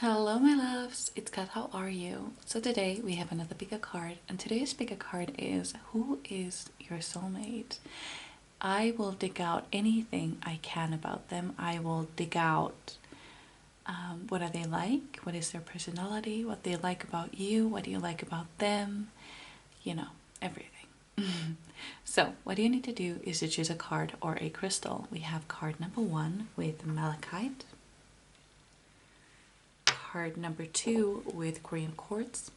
Hello my loves, it's Kat, how are you? So today we have another pick a card, and today's pick a card is who is your soulmate? I will dig out anything I can about them. I will dig out what are they like, what is their personality, what they like about you, what do you like about them, you know, everything. So what you need to do is to choose a card or a crystal. We have card number 1 with malachite, card number 2 with green quartz,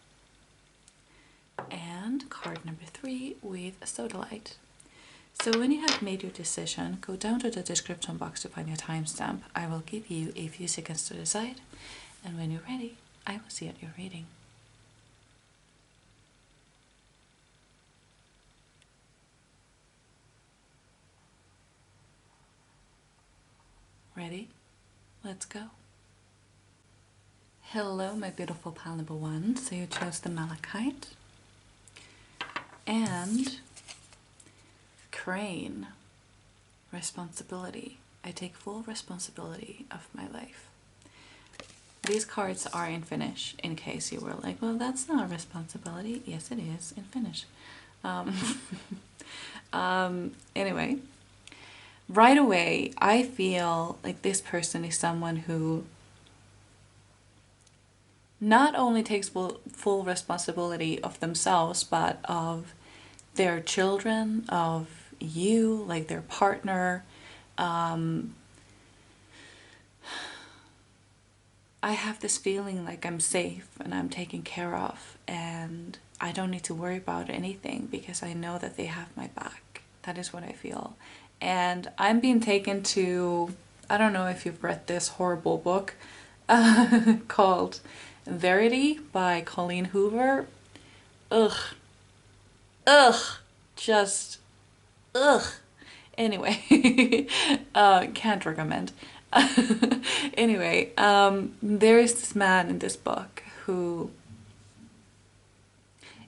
and card number 3 with sodalite. So when you have made your decision, go down to the description box to find your timestamp. I will give you a few seconds to decide, and when you're ready, I will see you at your reading. Ready? Let's go. Hello my beautiful pal number 1. So you chose the malachite and crane. Responsibility. I take full responsibility of my life. These cards are in Finnish, in case you were like, well, that's not a responsibility. Yes, it is in Finnish. Anyway, right away, I feel like this person is someone who not only takes full responsibility of themselves, but of their children, of you, like their partner. I have this feeling like I'm safe and I'm taken care of, and I don't need to worry about anything because I know that they have my back. That is what I feel. And I'm being taken to, I don't know if you've read this horrible book called Verity by Colleen Hoover. Ugh. Just ugh. Anyway, can't recommend. Anyway, there is this man in this book who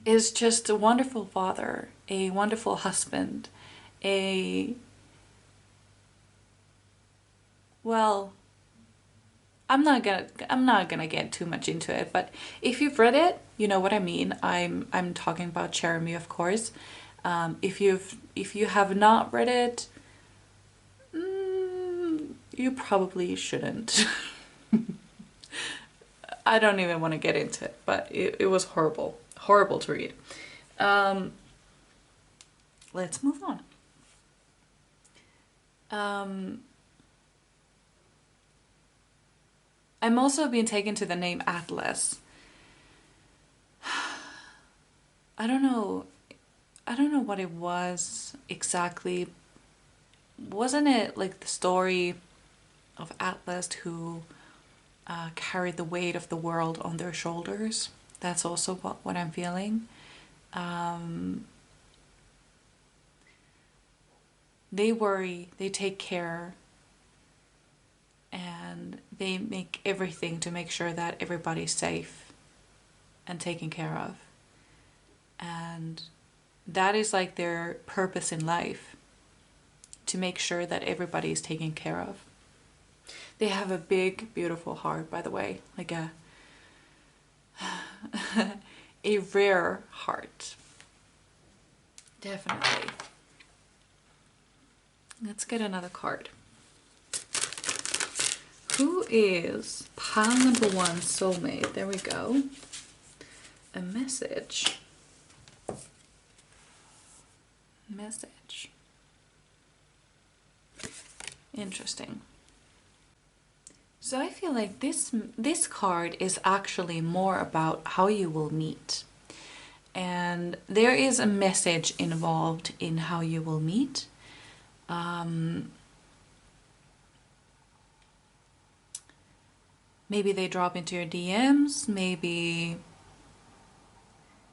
is just a wonderful father, a wonderful husband, well, I'm not gonna get too much into it, but if you've read it, you know what I mean. I'm talking about Jeremy, of course. If you have not read it, you probably shouldn't. I don't even want to get into it, but it was horrible to read. Let's move on. I'm also being taken to the name Atlas. I don't know what it was exactly. Wasn't it like the story of Atlas who carried the weight of the world on their shoulders? That's also what I'm feeling. They worry, they take care, and they make everything to make sure that everybody's safe and taken care of. And that is like their purpose in life, to make sure that everybody is taken care of. They have a big, beautiful heart, by the way, like a rare heart. Definitely. Let's get another card. Who is pile number 1 soulmate? There we go. A message. Message. Interesting. So I feel like this card is actually more about how you will meet. And there is a message involved in how you will meet. Maybe they drop into your DMs, maybe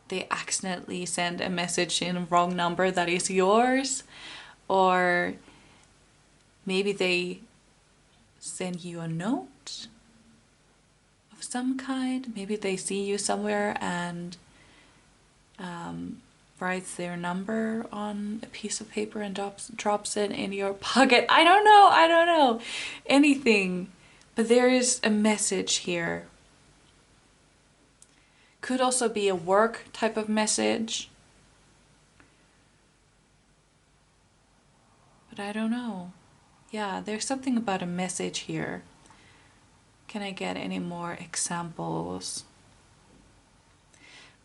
they accidentally send a message in a wrong number that is yours, or maybe they send you a note of some kind. Maybe they see you somewhere and writes their number on a piece of paper and drops it in your pocket. I don't know. Anything. But there is a message here Could also be a work type of message. But I don't know. Yeah, there's something about a message here. Can I get any more examples?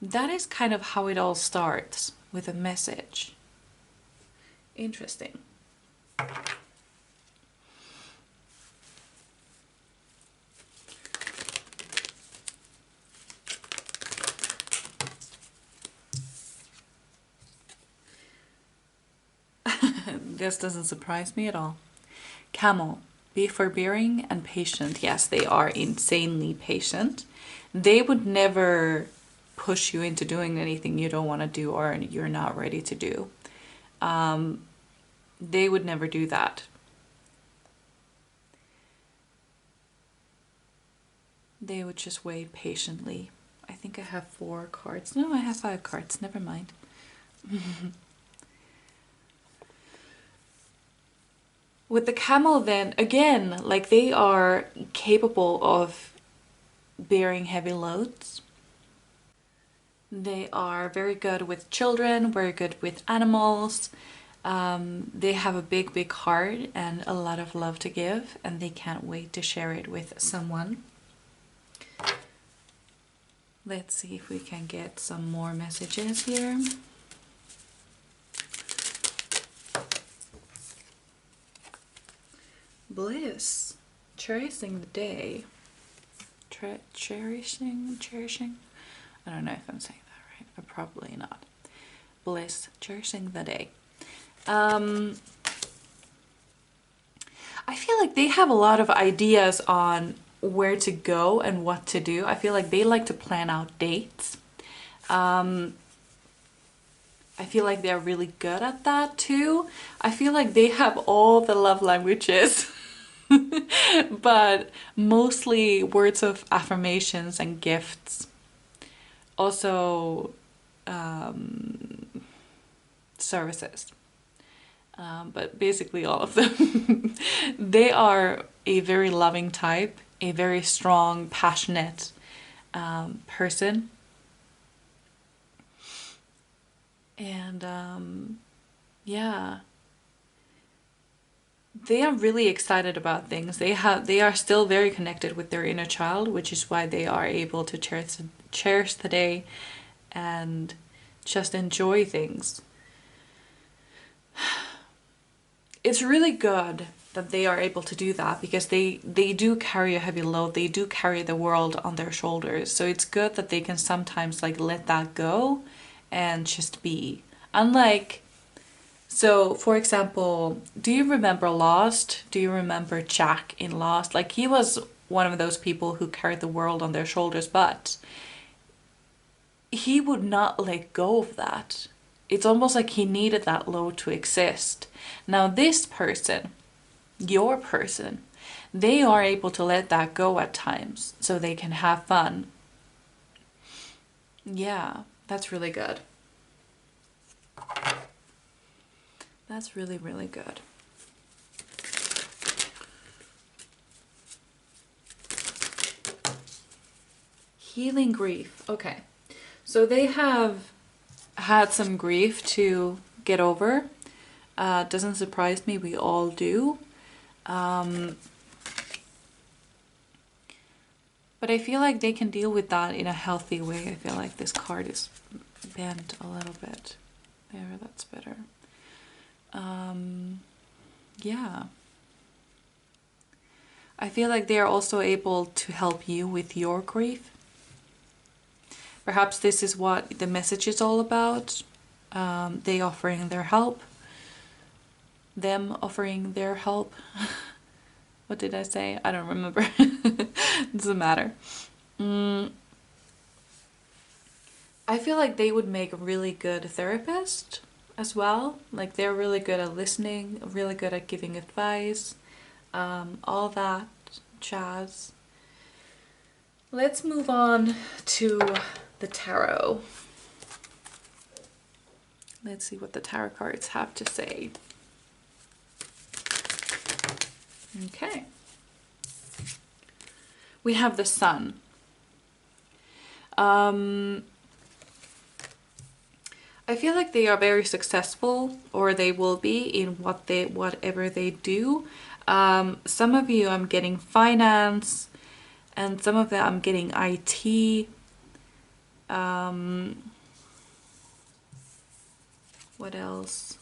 That is kind of how it all starts, with a message. Interesting. This doesn't surprise me at all. Camel. Be forbearing and patient. Yes, they are insanely patient. They would never push you into doing anything you don't want to do or you're not ready to do. They would never do that. They would just wait patiently. I think I have 4 cards. No, I have 5 cards. Never mind. With the camel then, again, like they are capable of bearing heavy loads. They are very good with children, very good with animals. They have a big heart and a lot of love to give, and they can't wait to share it with someone. Let's see if we can get some more messages here. Bliss, cherishing the day. Cherishing. I don't know if I'm saying that right, but probably not. Bliss, cherishing the day. I feel like they have a lot of ideas on where to go and what to do. I feel like they like to plan out dates. I feel like they're really good at that too. I feel like they have all the love languages. But mostly words of affirmations and gifts. Also services. But basically all of them. They are a very loving type, a very strong, passionate person. And yeah, they are really excited about things. They are still very connected with their inner child, which is why they are able to cherish the day and just enjoy things. It's really good that they are able to do that, because they do carry a heavy load. They do carry the world on their shoulders. So it's good that they can sometimes like let that go and just be. Unlike, so for example, do you remember Lost? Do you remember Jack in Lost? Like, he was one of those people who carried the world on their shoulders, but he would not let go of that. It's almost like he needed that load to exist. Now this person, your person, they are able to let that go at times so they can have fun. Yeah, that's really good. That's really, really good. Healing grief. Okay. So they have had some grief to get over. Doesn't surprise me, we all do. But I feel like they can deal with that in a healthy way. I feel like this card is bent a little bit. There, that's better. Yeah. I feel like they are also able to help you with your grief. Perhaps this is what the message is all about. They offering their help. Them offering their help. What did I say? I don't remember. Doesn't matter. I feel like they would make a really good therapist as well. Like, they're really good at listening, really good at giving advice, all that jazz. Let's move on to the tarot. Let's see what the tarot cards have to say. Okay. We have the Sun. I feel like they are very successful, or they will be in whatever they do. Some of you I'm getting finance, and some of them I'm getting IT. What else?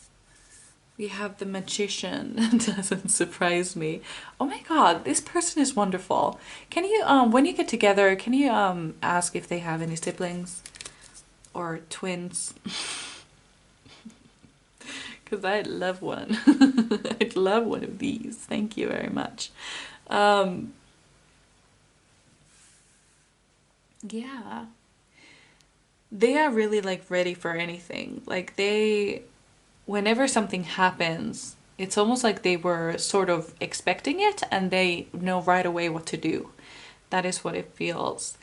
We have the magician. Doesn't surprise me. Oh my god, this person is wonderful. Can you when you get together, can you ask if they have any siblings or twins? Because I'd love one. I'd love one of these. Thank you very much. Yeah. They are really like ready for anything. Like whenever something happens, it's almost like they were sort of expecting it and they know right away what to do. That is what it feels.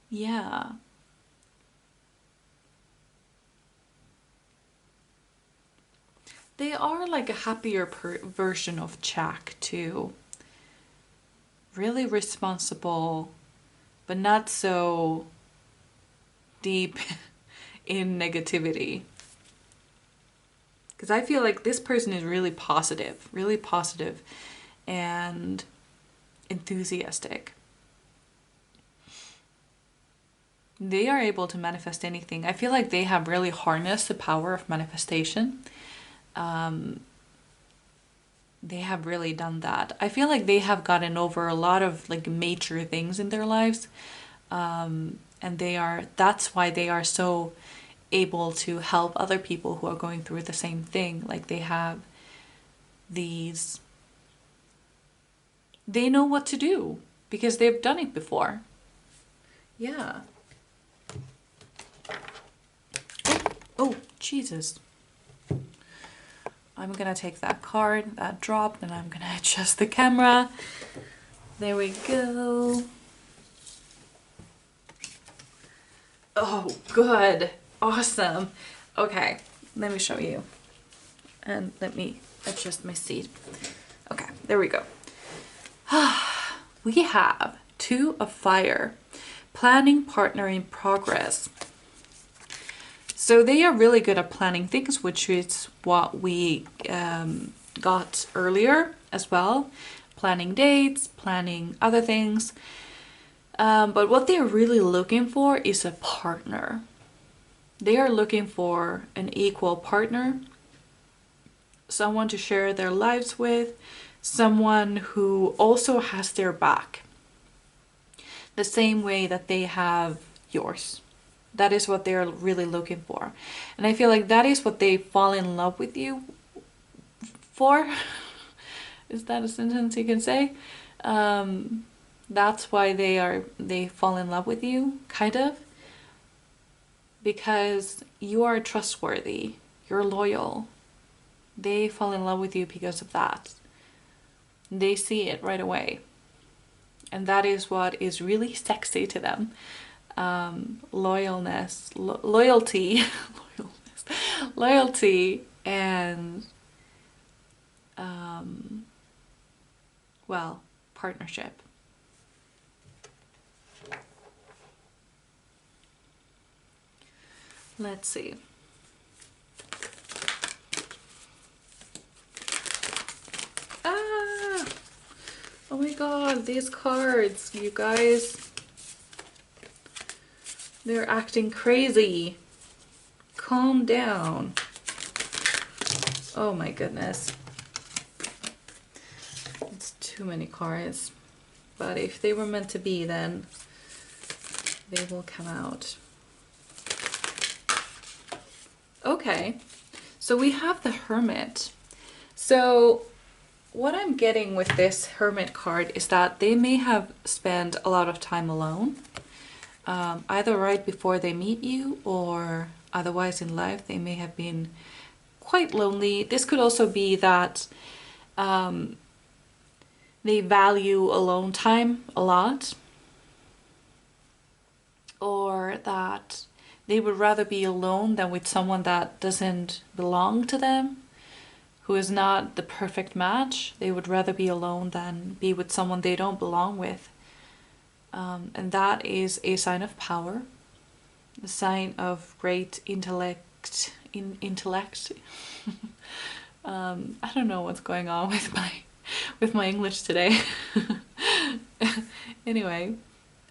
Yeah. They are like a happier version of Jack too. Really responsible, but not so deep in negativity. Because I feel like this person is really positive and enthusiastic. They are able to manifest anything. I feel like they have really harnessed the power of manifestation. They have really done that. I feel like they have gotten over a lot of like major things in their lives. And that's why they are so able to help other people who are going through the same thing. Like they know what to do because they've done it before. Yeah. Oh, Jesus. I'm gonna take that card, that dropped, and I'm gonna adjust the camera. There we go. Oh, good. Awesome. Okay, let me show you. And let me adjust my seat. Okay, there we go. We have Two of Fire. Planning partner in progress. So they are really good at planning things, which is what we got earlier as well. Planning dates, planning other things. But what they're really looking for is a partner. They are looking for an equal partner. Someone to share their lives with. Someone who also has their back. The same way that they have yours. That is what they're really looking for. And I feel like that is what they fall in love with you for. Is that a sentence you can say? That's why they fall in love with you, kind of. Because you are trustworthy. You're loyal. They fall in love with you because of that. They see it right away. And that is what is really sexy to them. Loyalty, and well, partnership. Let's see. Ah! Oh my god, these cards, you guys. They're acting crazy. Calm down. Oh my goodness. It's too many cards. But if they were meant to be, then they will come out. Okay, so we have the Hermit. So what I'm getting with this Hermit card is that they may have spent a lot of time alone. Either right before they meet you or otherwise in life they may have been quite lonely. This could also be that they value alone time a lot, or that they would rather be alone than with someone that doesn't belong to them. who is not the perfect match. They would rather be alone than be with someone they don't belong with. And that is a sign of power, a sign of great intellect. I don't know what's going on with my English today. Anyway,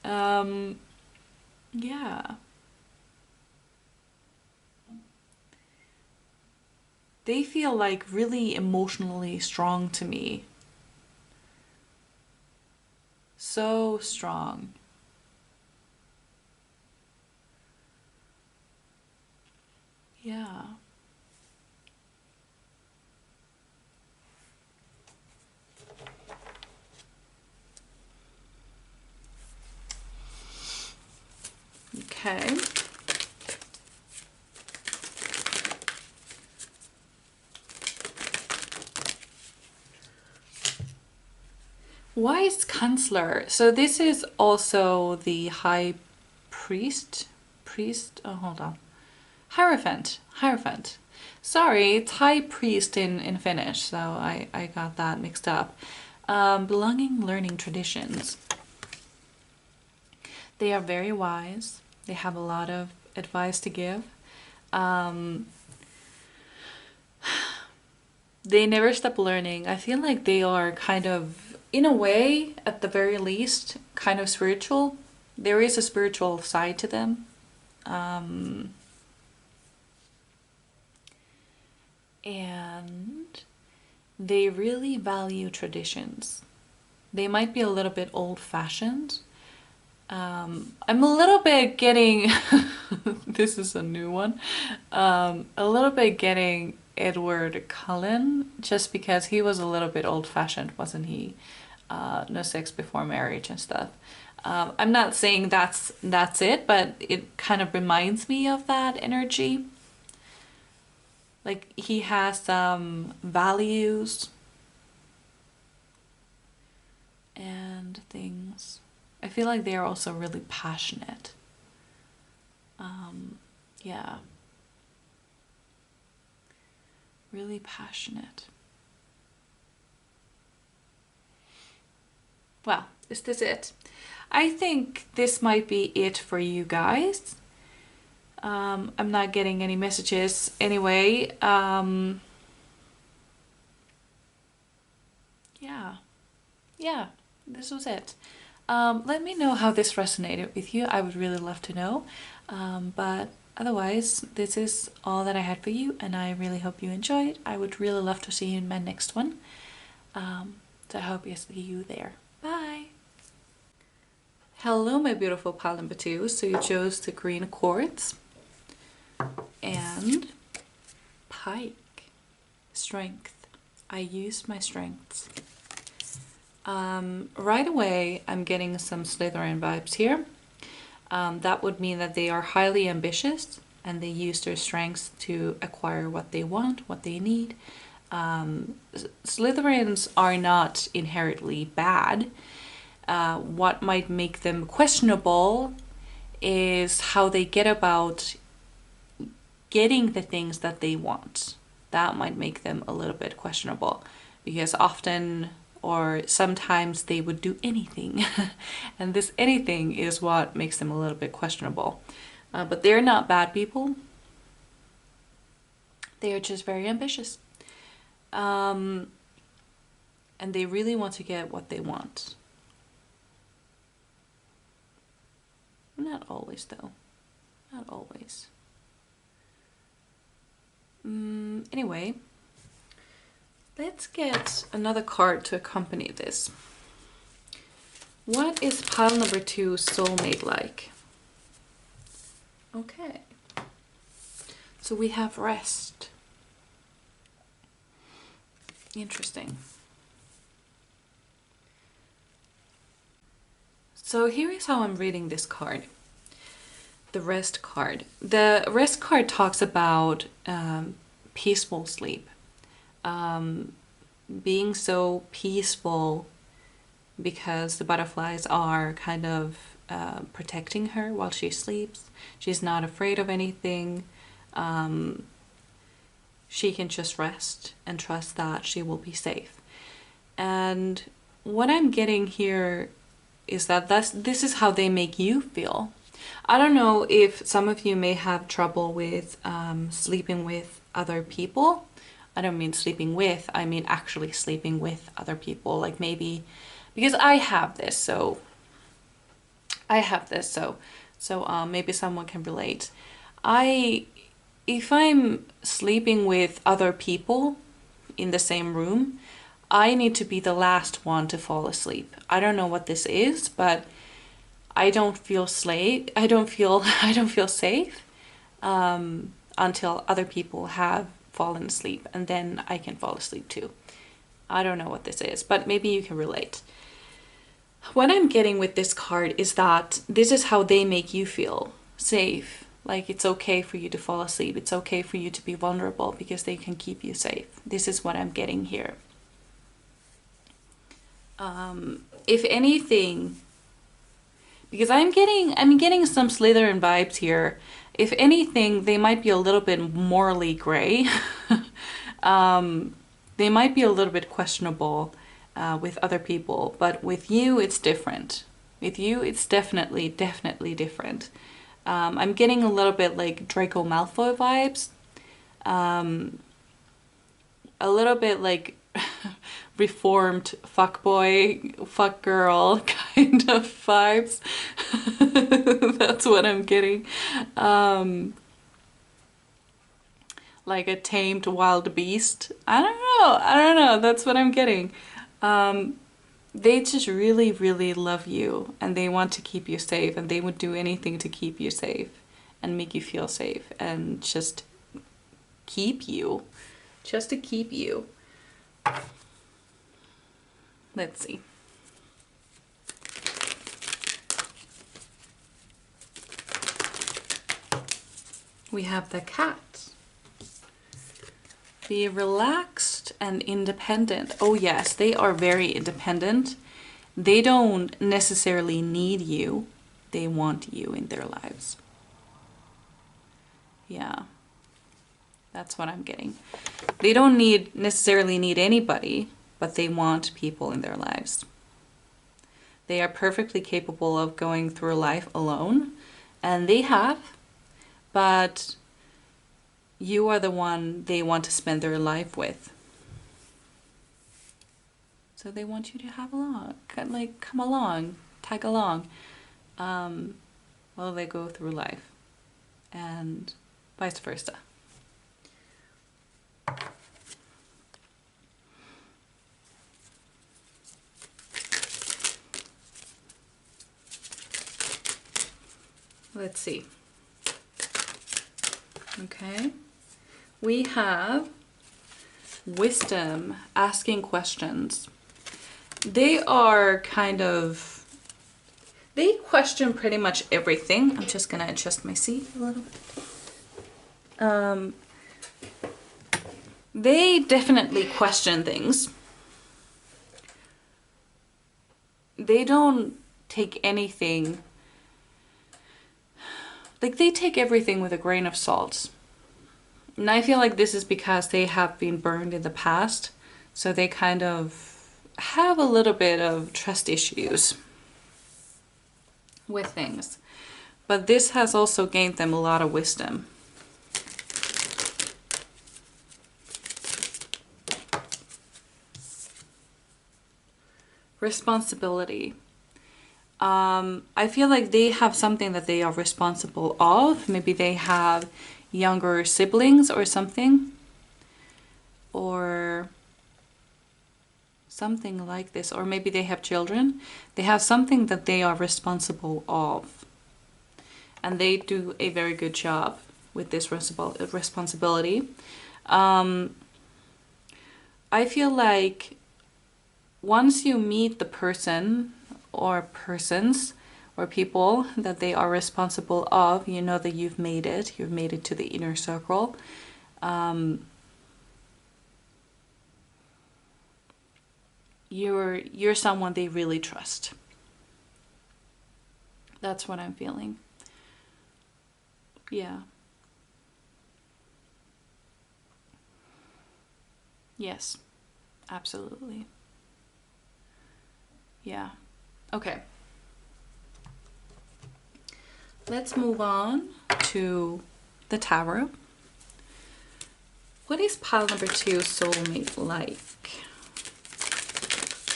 yeah. They feel like really emotionally strong to me. So strong. Yeah. Okay. Wise Counselor. So this is also the High Priest. Oh, hold on. Hierophant. Sorry, it's High Priest in Finnish, so I got that mixed up. Belonging, learning, traditions. They are very wise. They have a lot of advice to give. They never stop learning. I feel like they are kind of, in a way, at the very least, kind of spiritual. There is a spiritual side to them. And they really value traditions. They might be a little bit old-fashioned. I'm a little bit getting, this is a new one, a little bit getting Edward Cullen, just because he was a little bit old-fashioned, wasn't he? No sex before marriage and stuff. I'm not saying that's it, but it kind of reminds me of that energy. Like, he has some values and things. I feel like they are also really passionate. Yeah. Really passionate. Well, is this it? I think this might be it for you guys. I'm not getting any messages anyway. Yeah, this was it. Let me know how this resonated with you. I would really love to know. But otherwise, this is all that I had for you, and I really hope you enjoyed. I would really love to see you in my next one. So I hope I see you there. Bye! Hello, my beautiful pile number 2. So you chose the green quartz and pike. Strength. I used my strengths. Right away, I'm getting some Slytherin vibes here. That would mean that they are highly ambitious and they use their strengths to acquire what they want, what they need. Slytherins are not inherently bad. What might make them questionable is how they get about getting the things that they want. That might make them a little bit questionable, because often or sometimes they would do anything and this anything is what makes them a little bit questionable. But they're not bad people. They are just very ambitious. And they really want to get what they want. Not always, though. Not always. Anyway, let's get another card to accompany this. What is pile number 2 soulmate like? Okay. So we have rest. Interesting. So here is how I'm reading this card. The rest card. The rest card talks about peaceful sleep. Being so peaceful because the butterflies are kind of protecting her while she sleeps. She's not afraid of anything. she can just rest and trust that she will be safe. And what I'm getting here is that this is how they make you feel. I don't know if some of you may have trouble with sleeping with other people. I don't mean sleeping with, I mean actually sleeping with other people. Like maybe, because I have this, so maybe someone can relate. If I'm sleeping with other people in the same room, I need to be the last one to fall asleep. I don't know what this is, but I don't feel I don't feel safe until other people have fallen asleep, and then I can fall asleep too. I don't know what this is, but maybe you can relate. What I'm getting with this card is that this is how they make you feel safe. Like it's okay for you to fall asleep. It's okay for you to be vulnerable because they can keep you safe. This is what I'm getting here. If anything, because I'm getting some Slytherin vibes here. If anything, they might be a little bit morally gray. They might be a little bit questionable with other people, but with you, it's different. With you, it's definitely different. I'm getting a little bit like Draco Malfoy vibes. A little bit like reformed fuckboy, fuck girl kind of vibes. That's what I'm getting. Like a tamed wild beast. I don't know. That's what I'm getting. They just really love you, and they want to keep you safe, and they would do anything to keep you safe and make you feel safe and just keep you. Just to keep you. Let's see. We have the cat. Be relaxed and independent. Oh yes, they are very independent. They don't necessarily need you. They want you in their lives. Yeah. That's what I'm getting. They don't necessarily need anybody, but they want people in their lives. They are perfectly capable of going through life alone, and they have, but you are the one they want to spend their life with. So they want you to have along, like come along, tag along, while they go through life, and vice versa. Let's see. Okay. We have wisdom, asking questions. They are they question pretty much everything. I'm just gonna adjust my seat a little bit. They definitely question things. They don't take anything, like they take everything with a grain of salt. And I feel like this is because they have been burned in the past, so they kind of have a little bit of trust issues with things. But this has also gained them a lot of wisdom. Responsibility. I feel like they have something that they are responsible of. Maybe they have younger siblings or something. Or something like this. Or maybe they have children. They have something that they are responsible of. And they do a very good job with this responsibility. I feel like once you meet the person or persons or people that they are responsible of, you know that you've made it to the inner circle. You're someone they really trust. That's what I'm feeling. Yeah. Yes, absolutely. Yeah. Okay. Let's move on to the tarot. What is pile number 2 soulmate like?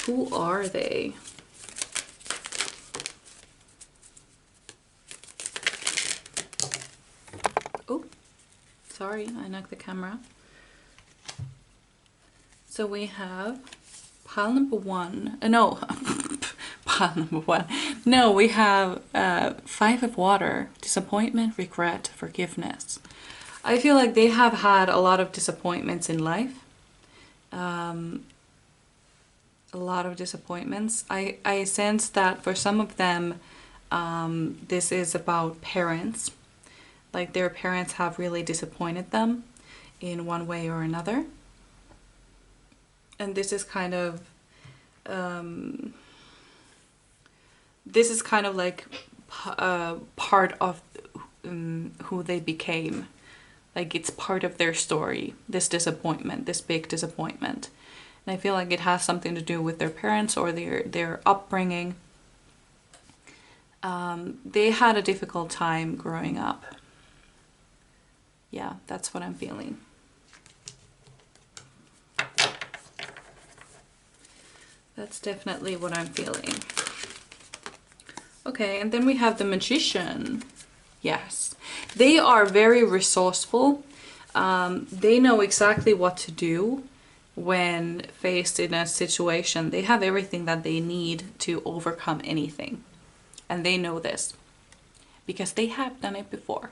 Who are they? Oh, sorry, I knocked the camera. So we have pile number 1. No, pile number 1. No, we have 5 of water. Disappointment, regret, forgiveness. I feel like they have had a lot of disappointments in life. A lot of disappointments. I sense that for some of them, this is about parents. Like their parents have really disappointed them in one way or another. And this is kind of like part of who they became. Like it's part of their story, this disappointment, this big disappointment. And I feel like it has something to do with their parents or their upbringing. They had a difficult time growing up. Yeah, that's what I'm feeling. That's definitely what I'm feeling. Okay, and then we have the Magician. Yes, they are very resourceful. They know exactly what to do when faced in a situation. They have everything that they need to overcome anything. And they know this because they have done it before.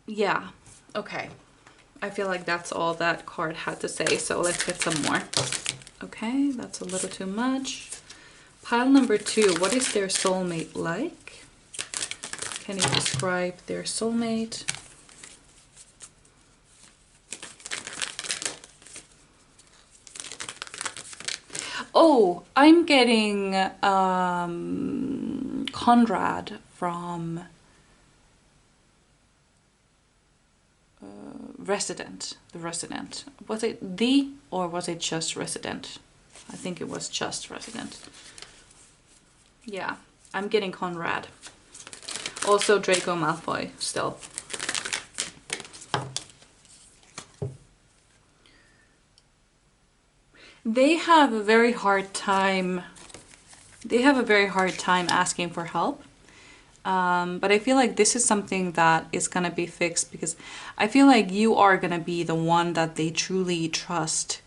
Yeah, okay. I feel like that's all that card had to say, so let's get some more. Okay, that's a little too much. Pile number 2, what is their soulmate like? Can you describe their soulmate? Oh, I'm getting Conrad from Resident. The Resident. Was it the or was it just Resident? I think it was just Resident. Yeah, I'm getting Conrad. Also Draco Malfoy still. They have a very hard time. They have a very hard time asking for help. But I feel like this is something that is going to be fixed because I feel like you are going to be the one that they truly trust.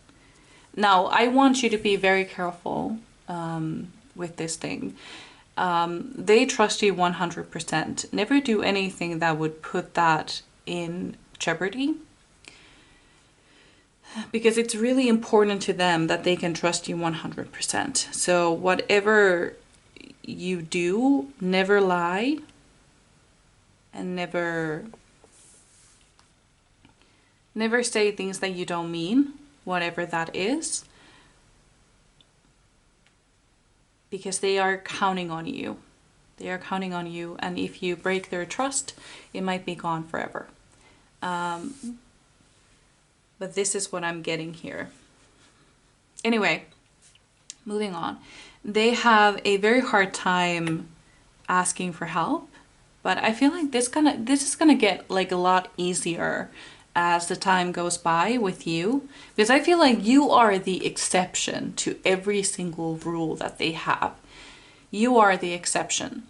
Now, I want you to be very careful with this thing. They trust you 100%. Never do anything that would put that in jeopardy. Because it's really important to them that they can trust you 100%. So whatever you do, never lie and never say things that you don't mean, whatever that is, because they are counting on you. They are counting on you, and if you break their trust, it might be gone forever. But this is what I'm getting here. Anyway, moving on. They have a very hard time asking for help, but I feel like this is gonna get like a lot easier as the time goes by with you, because I feel like you are the exception to every single rule that they have. You are the exception.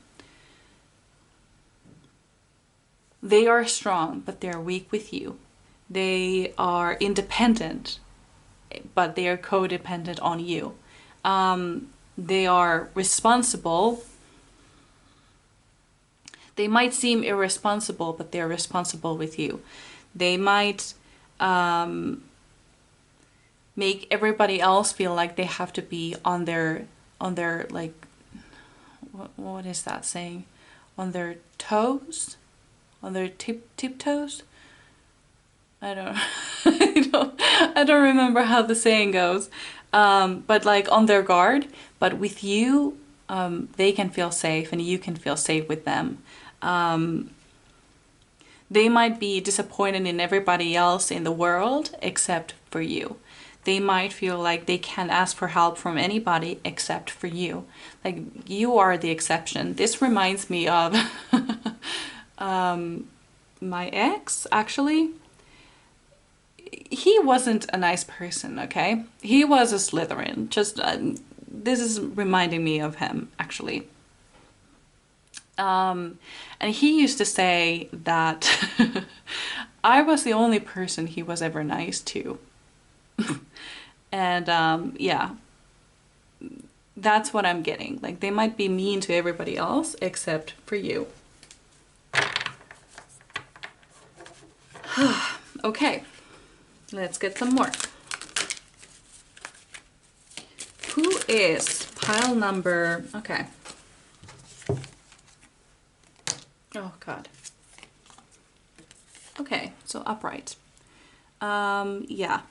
They are strong, but they're weak with you. They are independent, but they are codependent on you. They are responsible. They might seem irresponsible, but they're responsible with you. They might make everybody else feel like they have to be on their like, what is that saying? On their toes? On their tiptoes? I don't remember how the saying goes. But like on their guard. But with you, they can feel safe and you can feel safe with them. They might be disappointed in everybody else in the world except for you. They might feel like they can't ask for help from anybody except for you. Like, you are the exception. This reminds me of my ex, actually. He wasn't a nice person, okay? He was a Slytherin. Just, this is reminding me of him, actually. And he used to say that I was the only person he was ever nice to. And yeah, that's what I'm getting. Like, they might be mean to everybody else except for you. Okay, let's get some more. Who is pile number... Okay. Oh, God. Okay, so upright. Yeah.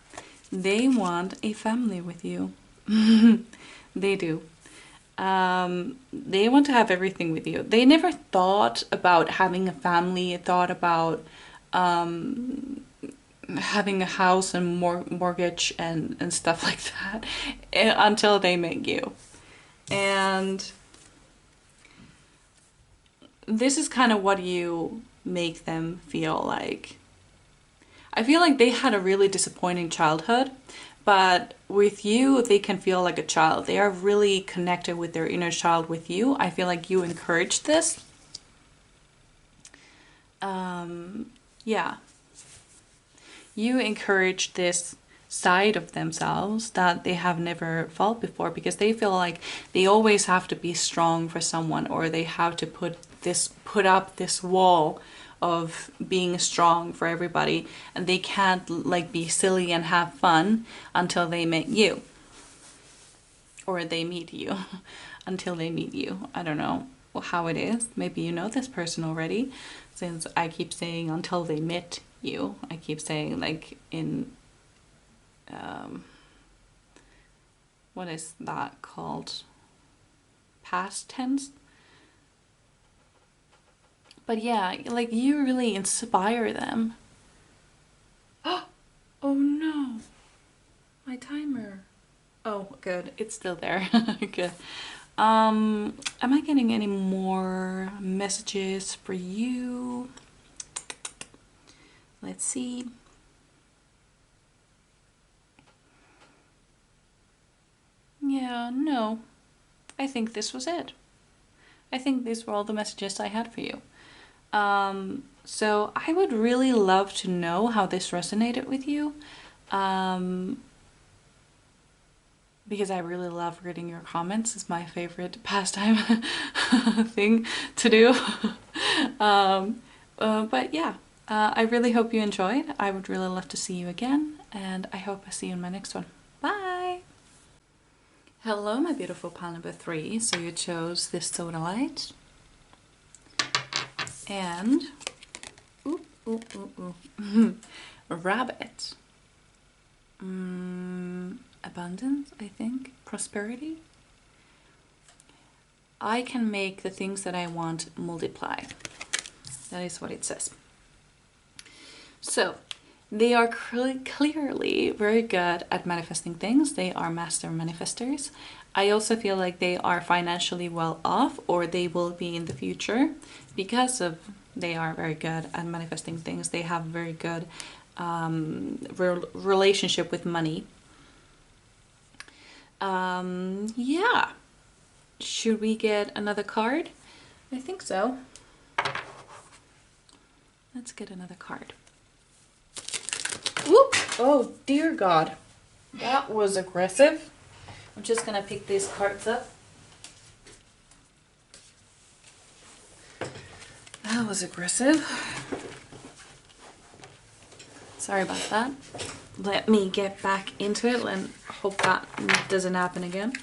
They want a family with you. They do. They want to have everything with you. They never thought about having a family, thought about having a house and mortgage and stuff like that until they met you. And this is kind of what you make them feel like. I feel like they had a really disappointing childhood, but with you, they can feel like a child. They are really connected with their inner child with you. I feel like you encourage this. Yeah. You encourage this side of themselves that they have never felt before, because they feel like they always have to be strong for someone, or they have to put up this wall of being strong for everybody, and they can't like be silly and have fun until they meet you, or they meet you until they meet you. I don't know how it is. Maybe you know this person already, since I keep saying until they met you. I keep saying like in what is that called? Past tense. But yeah, like, you really inspire them. Oh no, my timer. Oh, good, it's still there. Good. Am I getting any more messages for you? Let's see. Yeah, no. I think this was it. I think these were all the messages I had for you. So I would really love to know how this resonated with you. Because I really love reading your comments. It's my favorite pastime thing to do. But yeah, I really hope you enjoyed. I would really love to see you again, and I hope I see you in my next one. Bye! Hello, my beautiful pile number 3. So you chose this soda light. And a rabbit. Abundance, I think. Prosperity. I can make the things that I want multiply. That is what it says. So they are clearly very good at manifesting things. They are master manifestors. I also feel like they are financially well off, or they will be in the future, because of they are very good at manifesting things. They have very good relationship with money. Yeah. Should we get another card? I think so. Let's get another card. Whoop! Oh dear God. That was aggressive. I'm just gonna pick these cards up. That was aggressive. Sorry about that. Let me get back into it and hope that doesn't happen again.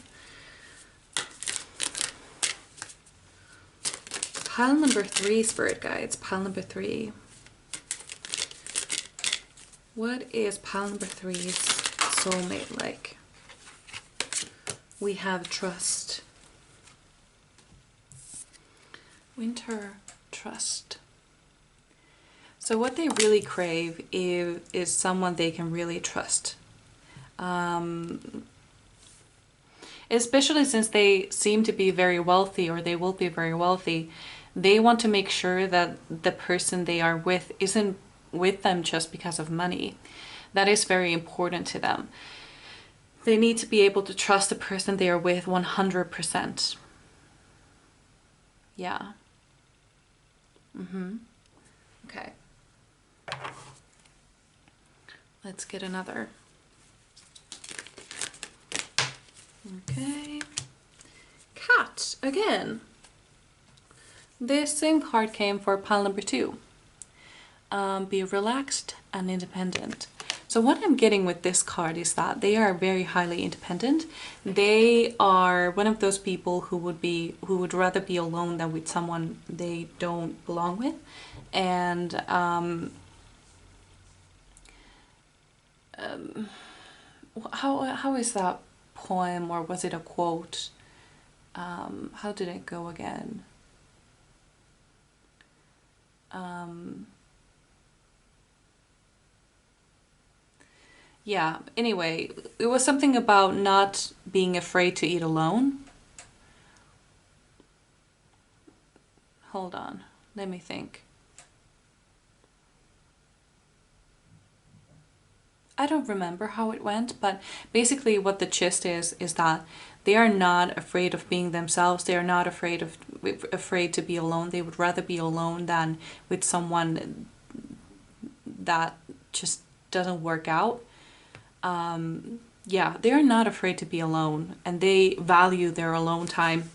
Pile number 3, Spirit Guides. Pile number 3. What is pile number 3's soulmate like? We have trust. Winter, trust. So what they really crave is someone they can really trust. Especially since they seem to be very wealthy, or they will be very wealthy, they want to make sure that the person they are with isn't with them just because of money. That is very important to them. They need to be able to trust the person they are with 100%. Yeah. Okay. Let's get another. Okay. Cat again. This same card came for pile number 2. Be relaxed and independent. So what I'm getting with this card is that they are very highly independent. They are one of those people who would rather be alone than with someone they don't belong with. And how is that poem, or was it a quote? How did it go again? Yeah, anyway, it was something about not being afraid to eat alone. Hold on, let me think. I don't remember how it went, but basically what the gist is that they are not afraid of being themselves. They are not afraid to be alone. They would rather be alone than with someone that just doesn't work out. Yeah, they are not afraid to be alone, and they value their alone time.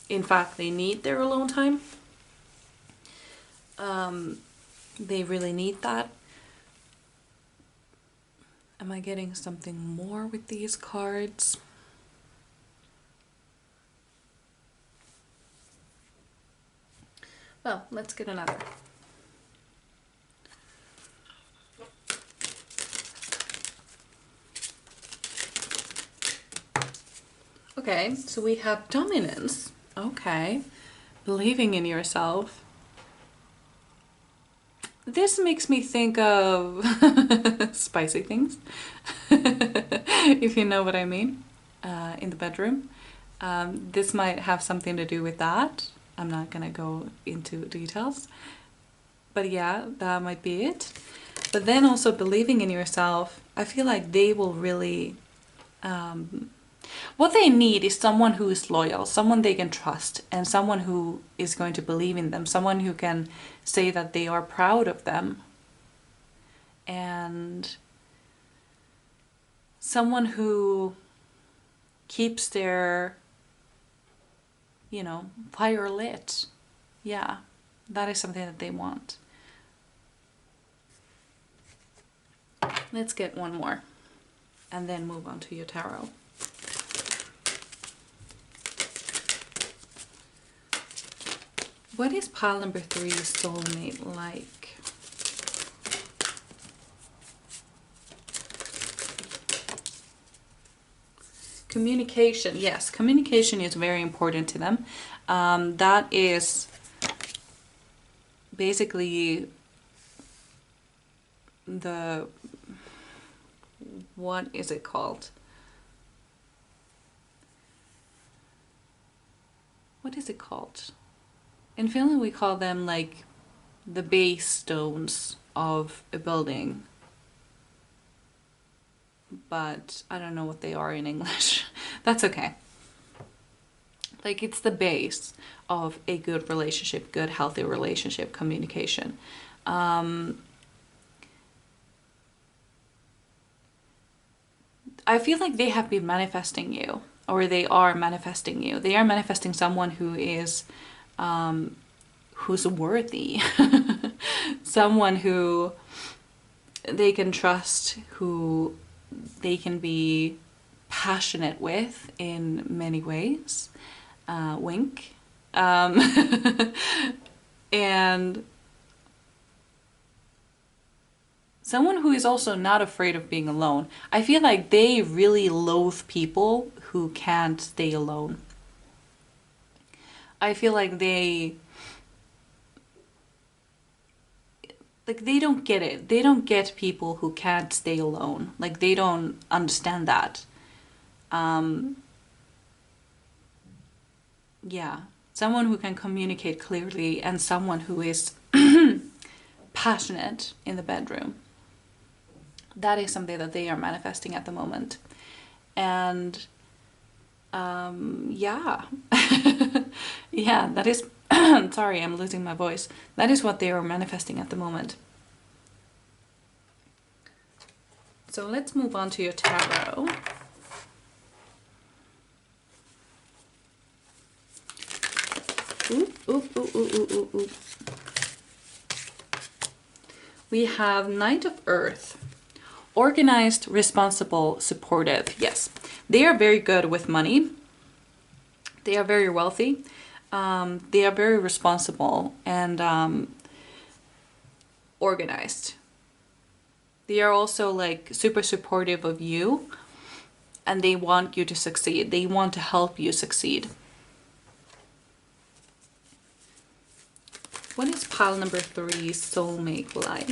In fact, they need their alone time. They really need that. Am I getting something more with these cards? Well, let's get another. Okay, so we have dominance. Okay, believing in yourself. This makes me think of spicy things, if you know what I mean, in the bedroom. This might have something to do with that. I'm not gonna go into details, but yeah, that might be it. But then also believing in yourself, I feel like they will really, what they need is someone who is loyal, someone they can trust, and someone who is going to believe in them, someone who can say that they are proud of them, and someone who keeps their, you know, fire lit. Yeah, that is something that they want. Let's get one more and then move on to your tarot. What is pile number 3's soulmate like? Communication. Yes, communication is very important to them. That is basically the, what is it called? What is it called? In Finland we call them like the base stones of a building, but I don't know what they are in English. That's okay. Like, it's the base of a good relationship, good healthy relationship, communication. I feel like they have been manifesting you, or they are manifesting you. They are manifesting someone who is who's worthy, someone who they can trust, who they can be passionate with in many ways. Wink. And someone who is also not afraid of being alone. I feel like they really loathe people who can't stay alone. I feel like they like they don't get it. They don't get people who can't stay alone. Like they don't understand that. Yeah, someone who can communicate clearly and someone who is passionate in the bedroom. That is something that they are manifesting at the moment. And yeah. Yeah, that is sorry, I'm losing my voice. That is what they are manifesting at the moment. So let's move on to your tarot. Ooh, ooh, ooh, ooh, ooh, ooh, ooh. We have Knight of Earth. Organized, responsible, supportive. Yes, they are very good with money. They are very wealthy. They are very responsible and organized. They are also like super supportive of you, and they want you to succeed. They want to help you succeed. What is pile number 3 soulmate like?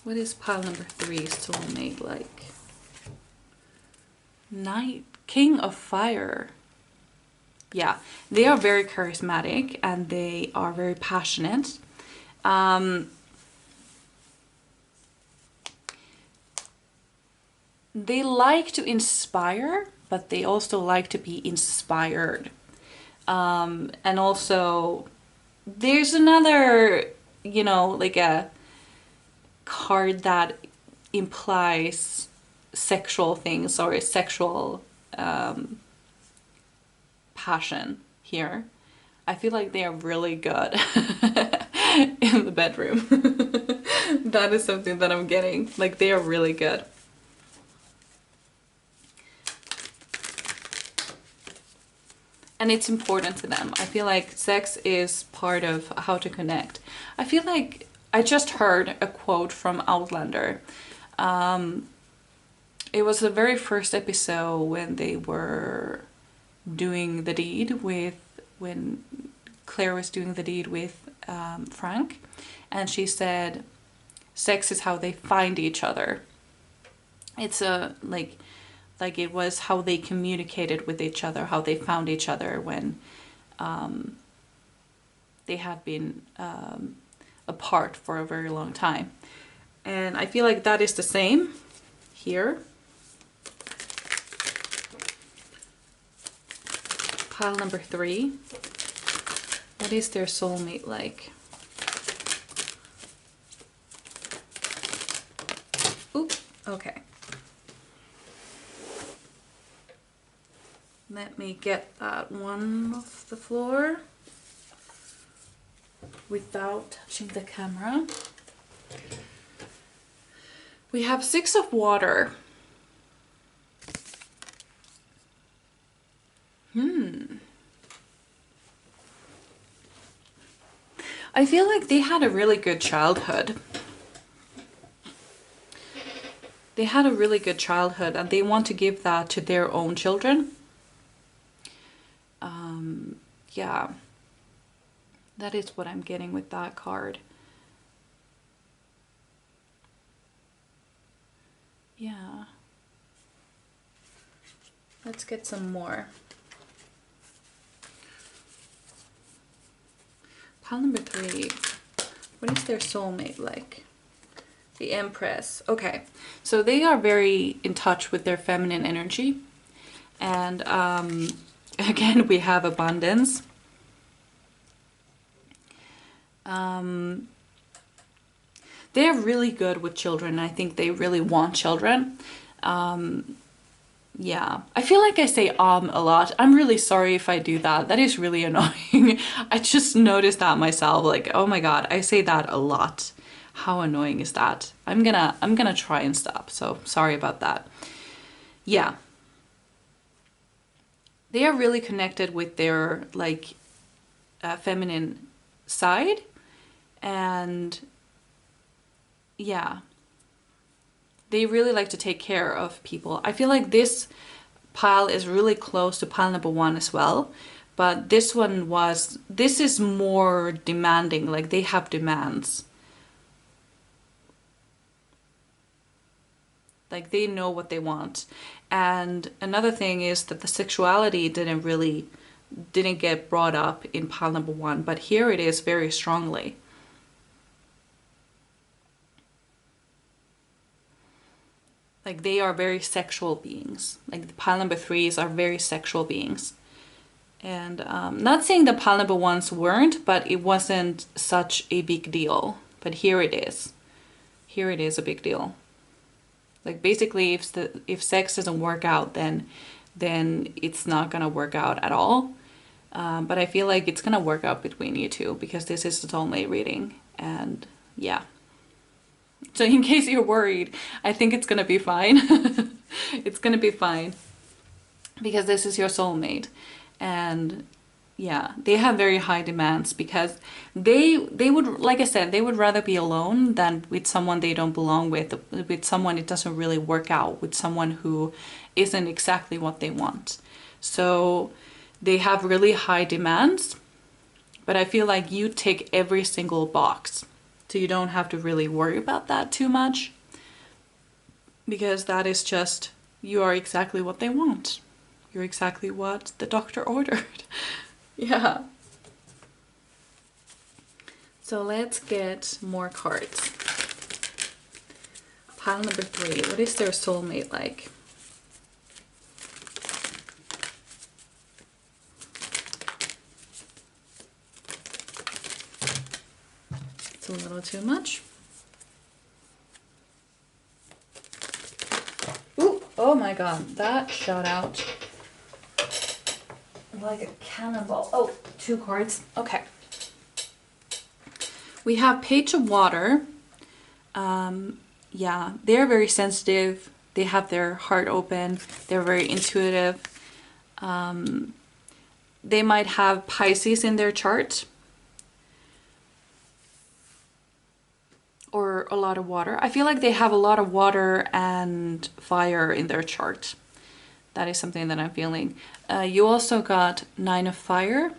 What is pile number 3 soulmate like? Knight, King of Fire. Yeah, they are very charismatic and they are very passionate. They like to inspire, but they also like to be inspired. And also, there's another, you know, like a card that implies sexual things or a sexual passion here. I feel like they are really good in the bedroom. That is something that I'm getting. Like they are really good. And it's important to them. I feel like sex is part of how to connect. I feel like I just heard a quote from Outlander. It was the very first episode when they were doing the deed with, when Claire was doing the deed with Frank. And she said, sex is how they find each other. It's a, like it was how they communicated with each other, how they found each other when they had been apart for a very long time. And I feel like that is the same here. Pile number 3. What is their soulmate like? Oop, okay. Let me get that one off the floor without touching the camera. We have 6 of water. I feel like they had a really good childhood. They had a really good childhood and they want to give that to their own children. Yeah, that is what I'm getting with that card. Yeah. Let's get some more. Pile number 3. What is their soulmate like? The Empress. Okay, so they are very in touch with their feminine energy. And again, we have abundance. They're really good with children. I think they really want children. Yeah, I feel like I say a lot. I'm really sorry if I do that. That is really annoying. I just noticed that myself. Like, oh my god, I say that a lot. How annoying is that? I'm gonna try and stop. So sorry about that. Yeah. They are really connected with their like feminine side, and yeah, they really like to take care of people. I feel like this pile is really close to pile number 1 as well, But this is more demanding, like they have demands. Like they know what they want. And another thing is that the sexuality didn't get brought up in pile number 1, but here it is very strongly. Like they are very sexual beings. Like the pile number 3s are very sexual beings. And not saying the pile number 1s weren't, but it wasn't such a big deal. But here it is. Here it is a big deal. Like basically if sex doesn't work out, then it's not gonna work out at all. But I feel like it's gonna work out between you two, because this is the soulmate reading. And yeah. So in case you're worried, I think it's gonna be fine. It's gonna be fine. Because this is your soulmate. And yeah, they have very high demands, because they would, like I said, they would rather be alone than with someone they don't belong with someone it doesn't really work out, with someone who isn't exactly what they want. So they have really high demands, but I feel like you tick every single box. So you don't have to really worry about that too much, because that is just, you are exactly what they want. You're exactly what the doctor ordered. Yeah. So let's get more cards. Pile number 3. What is their soulmate like? It's a little too much. Ooh, oh my god, that shot out like a cannonball. Oh, 2 cards. Okay. We have Page of Water. Yeah, they're very sensitive. They have their heart open. They're very intuitive. They might have Pisces in their chart. Or a lot of water. I feel like they have a lot of water and fire in their chart. That is something that I'm feeling. You also got 9 of Fire.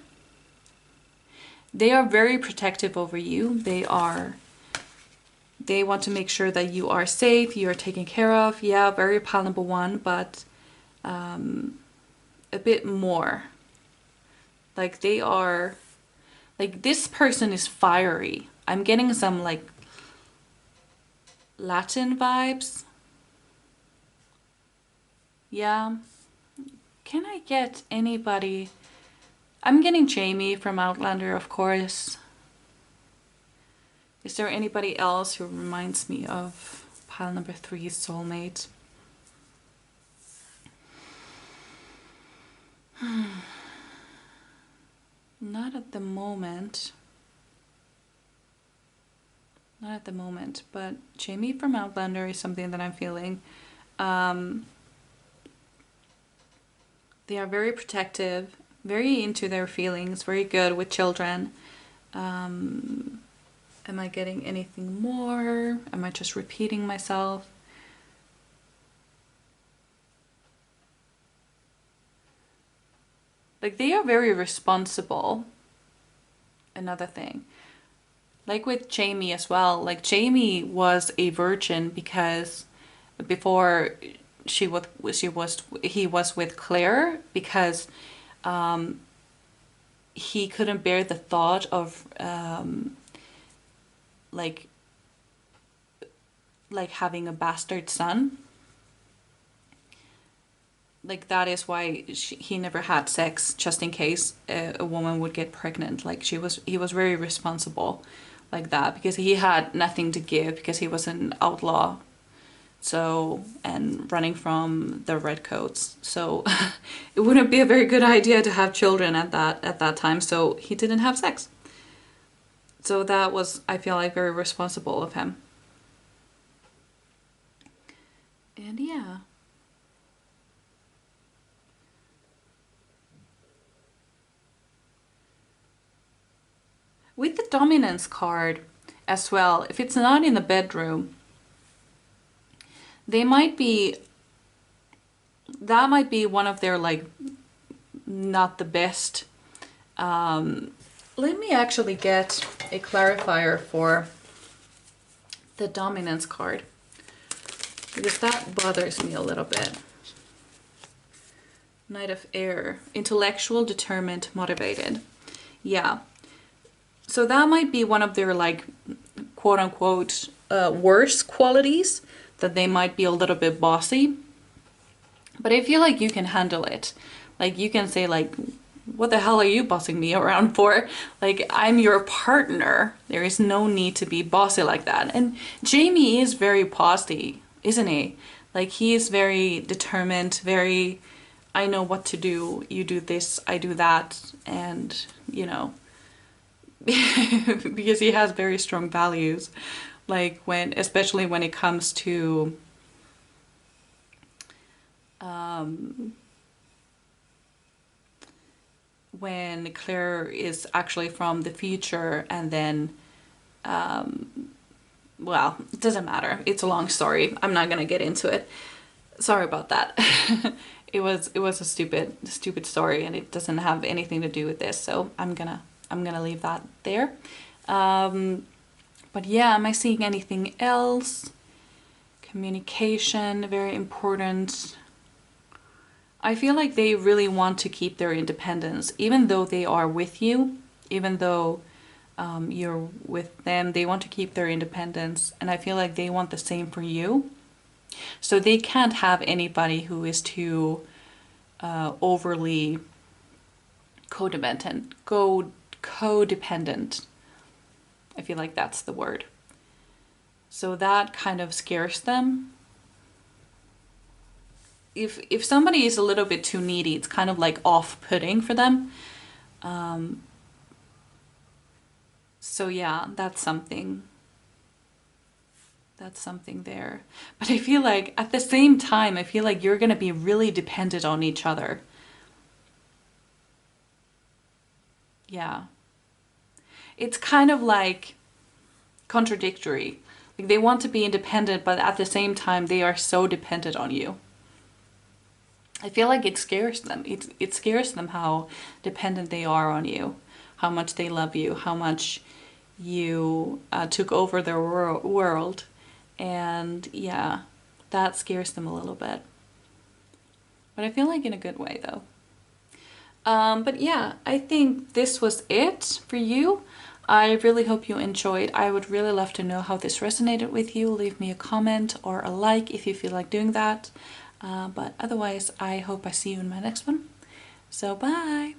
They are very protective over you. They want to make sure that you are safe, you are taken care of. Yeah, very pile number 1, but a bit more. Like they are, like this person is fiery. I'm getting some like Latin vibes. Yeah. Can I get anybody? I'm getting Jamie from Outlander, of course. Is there anybody else who reminds me of pile number 3's soulmate? Not at the moment. Not at the moment, but Jamie from Outlander is something that I'm feeling. They are very protective, very into their feelings, very good with children. Am I getting anything more? Am I just repeating myself? Like they are very responsible. Another thing. Like with Jamie as well. Like Jamie was a virgin because before he was with Claire, because he couldn't bear the thought of like having a bastard son. Like that is why he never had sex, just in case a woman would get pregnant. Like he was very responsible like that, because he had nothing to give, because he was an outlaw. So, and running from the redcoats. So it wouldn't be a very good idea to have children at that time. So he didn't have sex. So that was, I feel like, very responsible of him. And yeah. With the dominance card as well, if it's not in the bedroom, that might be one of their like not the best Let me actually get a clarifier for the dominance card, because that bothers me a little bit. Knight of Air, intellectual, determined, motivated. Yeah. So that might be one of their like quote unquote worst qualities, that they might be a little bit bossy. But I feel like you can handle it. Like you can say like, what the hell are you bossing me around for? Like, I'm your partner. There is no need to be bossy like that. And Jamie is very bossy, isn't he? Like, he is very determined, very, I know what to do. You do this, I do that. And, you know, because he has very strong values. Like, especially when it comes to, when Claire is actually from the future, and then, well, it doesn't matter. It's a long story. I'm not gonna get into it. Sorry about that. It was a stupid story, and it doesn't have anything to do with this. So I'm gonna leave that there. But yeah, am I seeing anything else? Communication, very important. I feel like they really want to keep their independence, even though they are with you, even though you're with them, they want to keep their independence. And I feel like they want the same for you. So they can't have anybody who is too overly codependent. Codependent. I feel like that's the word. So that kind of scares them. If somebody is a little bit too needy, it's kind of like off-putting for them. So yeah, that's something. That's something there. But I feel like at the same time, I feel like you're going to be really dependent on each other. Yeah. It's kind of like contradictory. Like they want to be independent, but at the same time, they are so dependent on you. I feel like it scares them. It scares them how dependent they are on you, how much they love you, how much you took over their world. And yeah, that scares them a little bit. But I feel like in a good way though. But yeah, I think this was it for you. I really hope you enjoyed. I would really love to know how this resonated with you. Leave me a comment or a like if you feel like doing that. But otherwise, I hope I see you in my next one. So bye!